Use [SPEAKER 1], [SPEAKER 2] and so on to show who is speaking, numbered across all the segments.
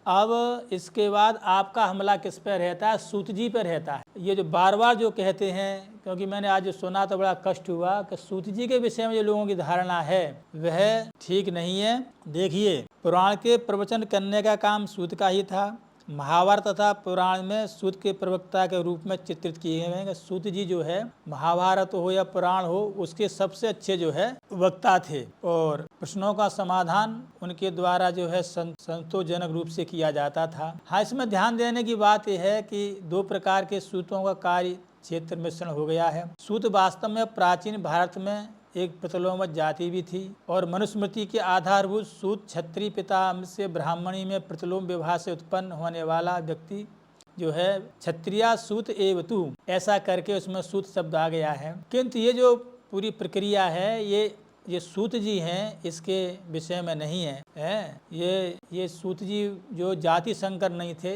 [SPEAKER 1] अब इसके बाद आपका हमला किस पे रहता है? सूत जी पे रहता है। ये जो बार बार जो कहते हैं, क्योंकि मैंने आज जो सुना तो बड़ा कष्ट हुआ कि सूत जी के विषय में जो लोगों की धारणा है वह ठीक नहीं है। देखिए, पुराण के प्रवचन करने का काम सूत का ही था। महाभारत तथा पुराण में सूत के प्रवक्ता के रूप में चित्रित किए गए हैं। सूत जी जो है, महाभारत हो या पुराण हो, उसके सबसे अच्छे जो है वक्ता थे और प्रश्नों का समाधान उनके द्वारा जो है संतोषजनक रूप से किया जाता था। हाँ, इसमें ध्यान देने की बात यह है कि दो प्रकार के सूतों का कार्य क्षेत्र मिश्रण हो गया है। सूत वास्तव में प्राचीन भारत में एक प्रतिलोमवत जाति भी थी और मनुस्मृति के आधारभूत सूत क्षत्रिय पिता से ब्राह्मणी में प्रतिलोम विवाह से उत्पन्न होने वाला व्यक्ति जो है क्षत्रिया सूत एवतु, ऐसा करके उसमें सूत शब्द आ गया है। किंतु ये जो पूरी प्रक्रिया है ये सूत जी हैं, इसके विषय में नहीं है। ये सूत जी जो जाति शंकर नहीं थे,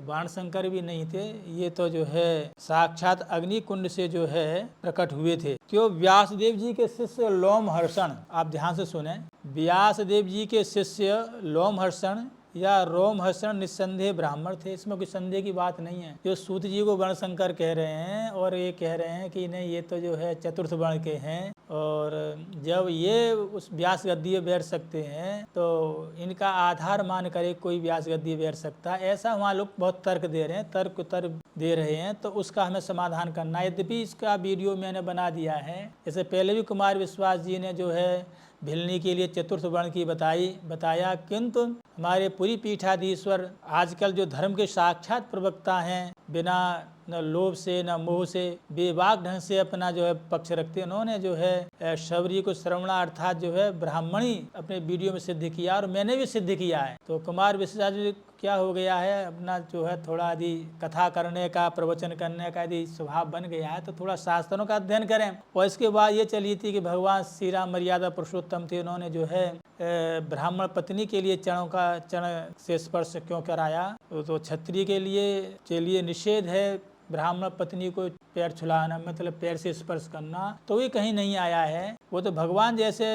[SPEAKER 1] बाण शंकर भी नहीं थे, ये तो जो है साक्षात अग्नि कुंड से जो है प्रकट हुए थे। क्यों? व्यासदेव जी के शिष्य लोमहर्षण, आप ध्यान से सुने, व्यासदेव जी के शिष्य लोमहर्षण या रोमहर्षण निस्संदेह ब्राह्मण थे। इसमें कोई संदेह की बात नहीं है। जो सूत जी को वर्णशंकर कह रहे हैं और ये कह रहे हैं कि नहीं, ये तो जो है चतुर्थ वर्ण के हैं और जब ये उस व्यास गद्दी बैठ सकते हैं तो इनका आधार मान कर कोई व्यास गद्दी बैठ सकता है, ऐसा वहाँ लोग बहुत तर्क दे रहे हैं, तर्क दे रहे हैं। तो उसका हमें समाधान करना है। यद्यपि इसका वीडियो मैंने बना दिया है, जैसे पहले भी कुमार विश्वास जी ने जो है भिलनी के लिए चतुर्थ वर्ण की बताया, किंतु हमारे पूरी पीठाधीश्वर आजकल जो धर्म के साक्षात प्रवक्ता हैं, बिना न लोभ से न मोह से बेबाक ढंग से अपना जो है पक्ष रखते, उन्होंने जो है शबरी को श्रवणा अर्थात जो है ब्राह्मणी अपने वीडियो में सिद्ध किया और मैंने भी सिद्ध किया है। तो कुमार विश्वास जी क्या हो गया है, अपना जो है थोड़ा यदि कथा करने का, प्रवचन करने का यदि स्वभाव बन गया है तो थोड़ा शास्त्रों का अध्ययन करें। और इसके बाद ये चली थी कि भगवान श्री राम मर्यादा पुरुषोत्तम थे, उन्होंने जो है ब्राह्मण पत्नी के लिए चरण से स्पर्श क्यों कराया? तो क्षत्रिय के लिए निषेध है ब्राह्मण पत्नी को पैर छुलाना, मतलब पैर से स्पर्श करना, तो ये कहीं नहीं आया है। वो तो भगवान जैसे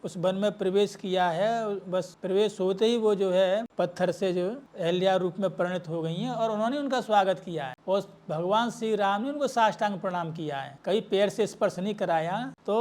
[SPEAKER 1] उस वन में प्रवेश किया है, बस प्रवेश होते ही वो जो है पत्थर से जो अहल्या रूप में परिणत हो गई हैं और उन्होंने उनका स्वागत किया है और भगवान श्री राम ने उनको साष्टांग प्रणाम किया है, कहीं पैर से स्पर्श नहीं कराया। तो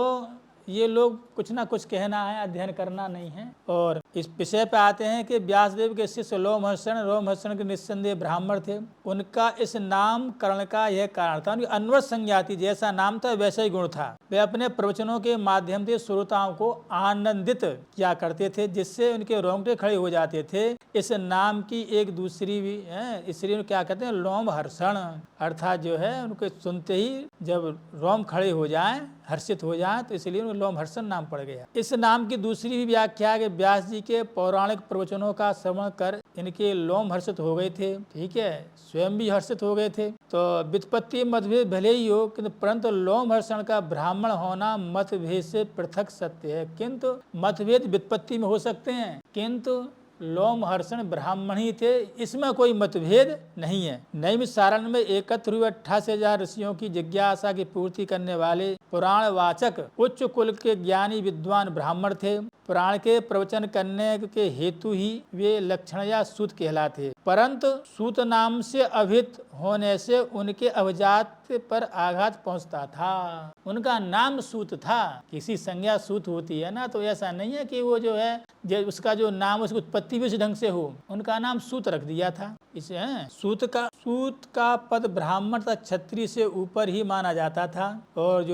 [SPEAKER 1] ये लोग कुछ ना कुछ कहना है, अध्ययन करना नहीं है। और इस विषय पे आते हैं कि व्यासदेव के शिष्य रोमहर्षण के निस्संदेह ब्राह्मण थे। उनका इस नामकरण का यह कारण था, उनकी अन्वय संज्ञा थी, जैसा नाम था वैसा ही गुण था। वे अपने प्रवचनों के माध्यम से श्रोताओं को आनंदित किया करते थे, जिससे उनके रोंगटे खड़े हो जाते थे। इस नाम की एक दूसरी भी है, इसलिए क्या कहते हैं लोमहर्षण, अर्थात जो है उनको सुनते ही जब रोम खड़े हो जाए, हर्षित हो जाए, तो इसलिए उनको लोमहर्षण नाम पड़ गया। इस नाम की दूसरी भी व्याख्या है कि व्यास जी के पौराणिक प्रवचनों का श्रवण कर इनके लोम हर्षित हो गए थे, ठीक है, स्वयं भी हर्षित हो गए थे। तो व्युत्पत्ति मतभेद भले ही हो, किंतु परंतु लोमहर्षण का ब्राह्मण होना मतभेद से पृथक सत्य है। किंतु मतभेद व्युत्पत्ति में हो सकते हैं, किंतु लोमहर्षण ब्राह्मण ही थे, इसमें कोई मतभेद नहीं है। नैमिष सारण में एकत्र हुए 88,000 ऋषियों की जिज्ञासा की पूर्ति करने वाले पुराण वाचक उच्च कुल के ज्ञानी विद्वान ब्राह्मण थे। पुराण के प्रवचन करने के हेतु ही वे लक्षणया सूत कहलाते, परंतु सूत नाम से अभिहित होने से उनके अभिजात पर आघात पहुंचता था। उनका नाम सूत था, किसी संज्ञा सूत होती है ना, तो ऐसा नहीं है कि वो जो है उसका जो नाम उसकी उत्पत्ति भी उस ढंग से हो, उनका नाम सूत रख दिया था। इसे सूत का पद ब्राह्मण तथा क्षत्रिय से ऊपर ही माना जाता था और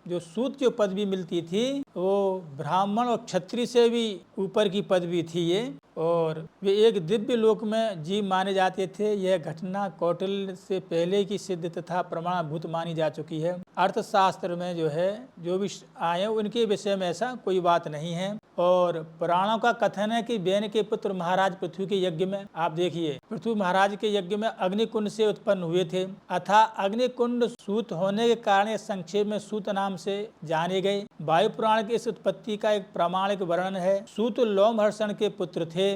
[SPEAKER 1] जो सूत जो पदवी मिलती थी वो ब्राह्मण और क्षत्रिय से भी ऊपर की पदवी थी ये, और वे एक दिव्य लोक में जीव माने जाते थे। यह घटना कौटिल्य से पहले की सिद्ध तथा प्रमाणभूत मानी जा चुकी है। अर्थशास्त्र में जो भी आए उनके विषय में ऐसा कोई बात नहीं है। और पुराणों का कथन है कि बेन के पुत्र महाराज पृथ्वी के यज्ञ में, आप देखिए, पृथ्वी महाराज के यज्ञ में अग्निकुंड से उत्पन्न हुए थे, अथा अग्निकुंड सूत होने के कारण संक्षेप में सूत नाम से जाने गए। वायु पुराण की इस उत्पत्ति का एक प्रामाणिक वर्णन है। सूत लोमहर्षण के पुत्र थे,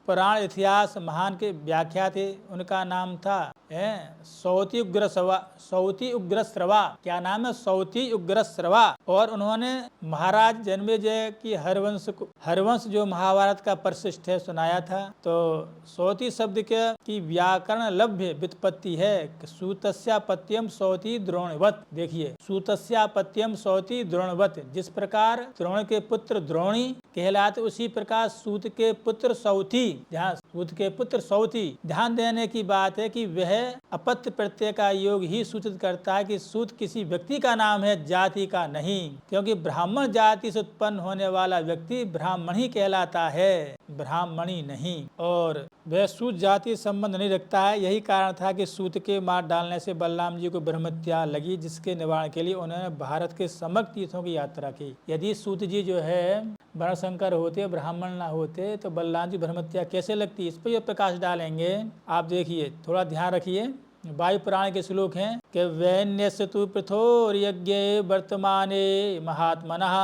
[SPEAKER 1] पुराण इतिहास महान के व्याख्या थे, उनका नाम था सौती उग्र स्रवा, सौती उग्र स्रवा, क्या नाम है, सौती उग्र स्रवा। और उन्होंने महाराज जन्मेजय की हरवंश जो महाभारत का परिशिष्ट है सुनाया था। तो सौती शब्द की व्याकरण लभ्य व्युत्पत्ति है, सूतस्यापत्यम सौती द्रोणवत। देखिए, सूतस्यापत्यम सौती द्रोणवत, जिस प्रकार द्रोण के पुत्र द्रोणी कहलाते उसी प्रकार सूत के पुत्र सौती, ध्यान, सूत के पुत्र सौती। ध्यान देने की बात है कि वह अपत्य प्रत्यय का योग ही सूचित करता है कि सूत किसी व्यक्ति का नाम है, जाति का नहीं, क्योंकि ब्राह्मण जाति से उत्पन्न होने वाला व्यक्ति ब्राह्मण ही कहलाता है, ब्राह्मणी नहीं। और वह सूत जाति संबंध नहीं रखता है। यही कारण था कि सूत के मार डालने से बलराम जी को ब्रह्महत्या लगी, जिसके निवारण के लिए उन्होंने भारत के समग्र तीर्थों की यात्रा की। यदि सूत जी जो है वर्णशंकर होते, ब्राह्मण ना होते, तो बलराम जी ब्रह्महत्या कैसे लगती, इस पर ये प्रकाश डालेंगे। आप देखिए, थोड़ा ध्यान रखिए। वायु पुराण के श्लोक हैं कि वैन्यस्य तु पृथोर्यज्ञे वर्तमाने महात्मनः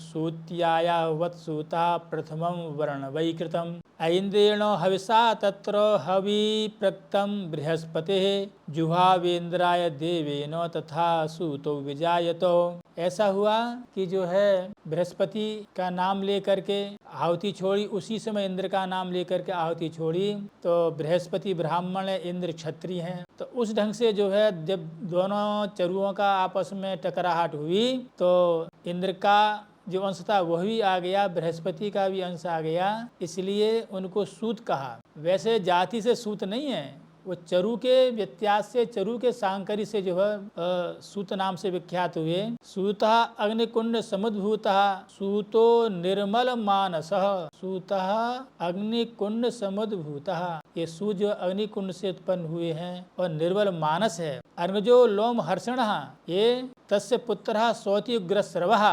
[SPEAKER 1] सूत्याया वत्सूता प्रथमं वर्ण वैकृतम् ऐन्द्रेण हविषा तत्र हवि प्रक्तम बृहस्पतिः जुहावेन्द्राय देवेन तथा सूतो विजायतो। ऐसा हुआ कि जो है बृहस्पति का नाम लेकर के आहुति छोड़ी, उसी समय इंद्र का नाम लेकर के आहुति छोड़ी। तो बृहस्पति ब्राह्मण है, इंद्र क्षत्रिय हैं। तो उस ढंग से जो है जब दोनों चरुओं का आपस में टकराहट हुई तो इंद्र का जो अंश था वह भी आ गया, बृहस्पति का भी अंश आ गया, इसलिए उनको सूत कहा। वैसे जाति से सूत नहीं है, वो चरु के व्यत्यास से, चरु के सांकरी से जो है सूत नाम से विख्यात हुए। सूतः अग्निकुंड समुद्भूतः सूतो निर्मल मानसः, सूतः अग्निकुंड समुद्भूतः, ये सूत जो अग्निकुंड से उत्पन्न हुए हैं और निर्मल मानस है। अग्निजो लोम हर्षण, ये तस्य पुत्र सौती उग्रस्रवः।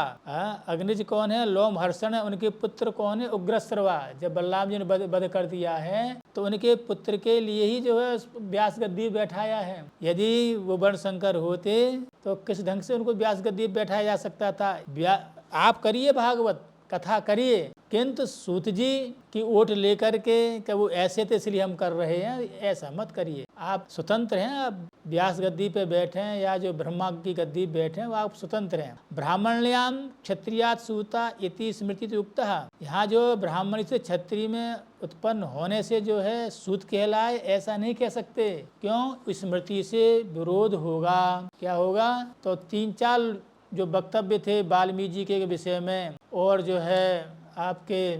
[SPEAKER 1] अग्निज कौन है, लोम हर्षण है, उनके पुत्र कौन है, उग्रस्रवा। जब बलराम जी ने वध कर दिया है तो उनके पुत्र के लिए ही जो है व्यास गद्दी बैठाया है। यदि वो वर्णशंकर होते तो किस ढंग से उनको व्यास गद्दी बैठाया जा सकता था। आप करिए भागवत कथा करिए, किंतु सूत जी की ओट लेकर के कि वो ऐसे थे इसलिए हम कर रहे हैं, ऐसा मत करिए। आप स्वतंत्र हैं, आप व्यास गद्दी पे बैठे हैं या जो ब्रह्मा की गद्दी बैठे हैं, वो आप स्वतंत्र हैं। ब्राह्मण्याम क्षत्रियात् सूता इति स्मृति युक्त। यहाँ जो ब्राह्मण से क्षत्रिय में उत्पन्न होने से जो है सूत कहलाए, ऐसा नहीं कह सकते। क्यों, स्मृति से विरोध होगा। क्या होगा, तो 3-4 जो वक्तव्य थे वाल्मीकि जी के विषय में और जो है आपके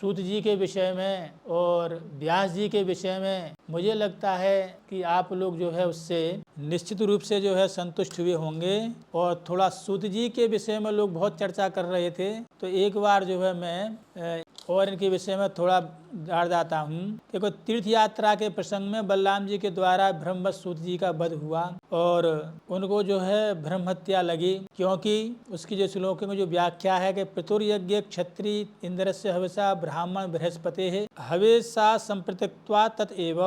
[SPEAKER 1] सूत जी के विषय में और व्यास जी के विषय में, मुझे लगता है कि आप लोग जो है उससे निश्चित रूप से जो है संतुष्ट हुए होंगे। और थोड़ा सूत जी के विषय में लोग बहुत चर्चा कर रहे थे, तो एक बार जो है मैं और इनके विषय में थोड़ा डाल जाता हूँ। देखो, तीर्थ यात्रा के प्रसंग में बलराम जी के द्वारा ब्रह्मवत सूत जी का वध हुआ और उनको जो है ब्रह्महत्या लगी, क्योंकि उसकी जो श्लोक में जो व्याख्या है कि पृथुर्यज्ञ क्षत्रिय इंद्रस्य हविषा ब्राह्मण बृहस्पति है हविषा संप्रत्यक्त्वा ततएव,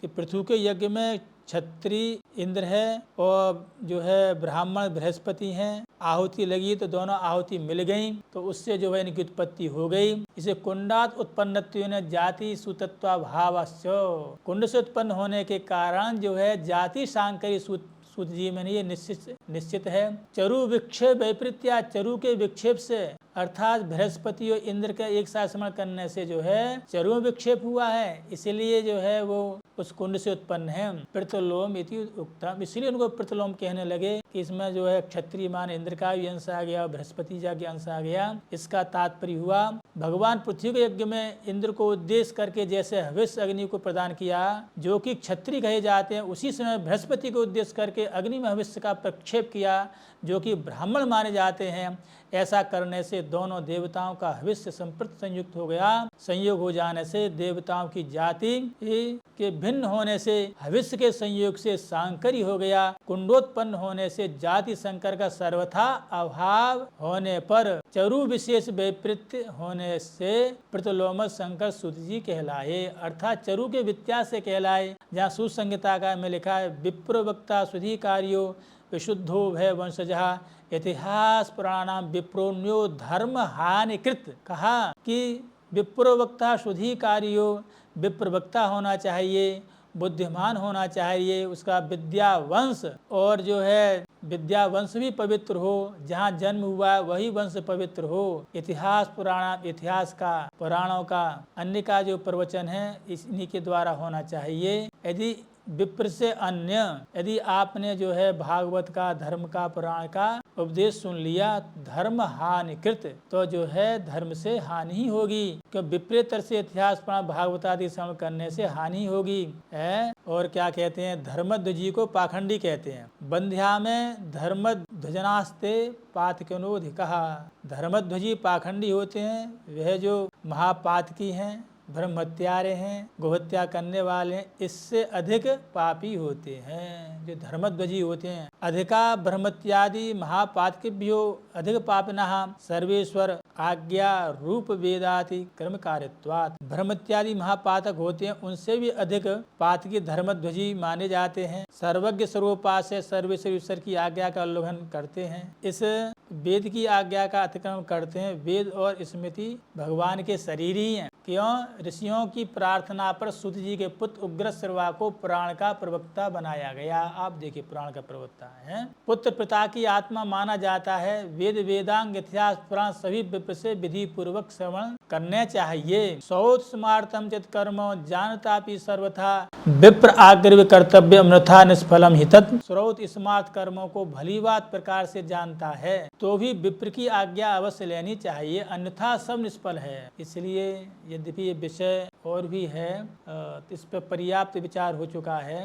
[SPEAKER 1] कि पृथु के यज्ञ में क्षत्रिय इंद्र है और जो है ब्राह्मण बृहस्पति हैं। आहुति लगी तो दोनों आहुति मिल गई, तो उससे जो है इनकी उत्पत्ति हो गई। इसे कुंडात उत्पन्नत्वेन जाति सूतत्वाभावश्च, कुंड से उत्पन्न होने के कारण जो है जाति सांकरी सूत जी में ये निश्चित है। चरु विक्षेप वैपरीत्या, चरु के विक्षेप से अर्थात बृहस्पति और इंद्र का एक साथ स्मरण करने से जो है चरु विक्षेप हुआ है, इसलिए जो है वो उस कुंड से उत्पन्न है। पृथलोम इति उक्तम, इसलिए उनको पृथलोम कहने लगे कि इसमें जो है क्षत्रिय मान इंद्र का भी अंश आ गया और बृहस्पति जी का अंश आ गया। इसका तात्पर्य हुआ भगवान पृथ्वी के यज्ञ में इंद्र को उद्देश्य करके जैसे हविष अग्नि को प्रदान किया जो कि क्षत्रिय कहे जाते हैं, उसी समय बृहस्पति को उद्देश्य करके अग्नि में हविष का प्रक्षेप किया जो कि ब्राह्मण माने जाते हैं। ऐसा करने से दोनों देवताओं का हविष्य संप्रत संयुक्त हो गया। संयोग हो जाने से देवताओं की जाति के भिन्न होने से हविष्य के संयोग से सांकरी हो गया। कुंडोत्पन्न होने से जाति संकर का सर्वथा अभाव होने पर चरु विशेष वैपरीत्य होने से पृथलोम संकर सूत जी कहलाए, अर्थात चरु के व्यत्यास से कहलाए। जहाँ सुसंहिता का में लिखा है विप्रवक्ता सुधिकार्यो विशुद्धो भय वंशजः इतिहास पुराणाम विप्रोन्यो धर्म हानिकृत। कहा कि विप्रवक्ता शुद्धिकारियो, विप्रवक्ता होना चाहिए बुद्धिमान होना चाहिए, उसका विद्या वंश और जो है विद्या वंश भी पवित्र हो, जहाँ जन्म हुआ वही वंश पवित्र हो। इतिहास इतिहास का, पुराणों का, अन्य का जो प्रवचन है इन्हीं के द्वारा होना चाहिए। यदि विप्र से अन्य, यदि आपने जो है भागवत का, धर्म का, पुराण का उपदेश सुन लिया, धर्म हानिकृत, तो जो है धर्म से हानि ही होगी, क्योंकि विपरीत से इतिहास पुराण भागवत आदि श्रवण करने से हानि होगी है। और क्या कहते हैं, धर्मध्वजी को पाखंडी कहते हैं। बंध्या में धर्मध्वजनास्ते पातकनोधिकः, धर्मध्वजी पाखंडी होते हैं, वह जो महापातकी हैं, ब्रह्म हत्यारे हैं, गोहत्या करने वाले हैं, इससे अधिक पापी होते हैं जो धर्मध्वजी होते हैं। अधिका ब्रह्मत्यादि महापातकेभ्यो अधिक पापिनः सर्वेश्वर आज्ञा रूप वेदाति कर्म कार्यत्वात्। ब्रह्मत्यादि महापातक होते हैं, उनसे भी अधिक पातकी धर्मध्वजी माने जाते हैं। सर्वज्ञ सर्वोपास से सर्वेश्वर ईश्वर की आज्ञा का उल्लंघन करते हैं, इस वेद की आज्ञा का अतिक्रमण करते हैं। वेद और स्मृति भगवान के शरीर ही हैं। क्यों? ऋषियों की प्रार्थना पर सूत जी के पुत्र उग्रश्रवा को पुराण का प्रवक्ता बनाया गया। आप देखिए, पुराण का प्रवक्ता है, पुत्र पिता की आत्मा माना जाता है। वेद वेदांग इतिहास पुराण सभी विप्र से विधि पूर्वक श्रवण करने चाहिए। सौत स्मार्तम चित कर्मो जानतापि सर्वथा विप्र आग्रह कर्तव्य अमृथा निष्फलम ही तत्। श्रोत स्मार्त कर्मों को भली बात प्रकार से जानता है तो भी विप्र की आज्ञा अवश्य लेनी चाहिए, अन्यथा सब निष्फल है। इसलिए यद्यपि ये विषय और भी है, इस पर पर्याप्त विचार हो चुका है।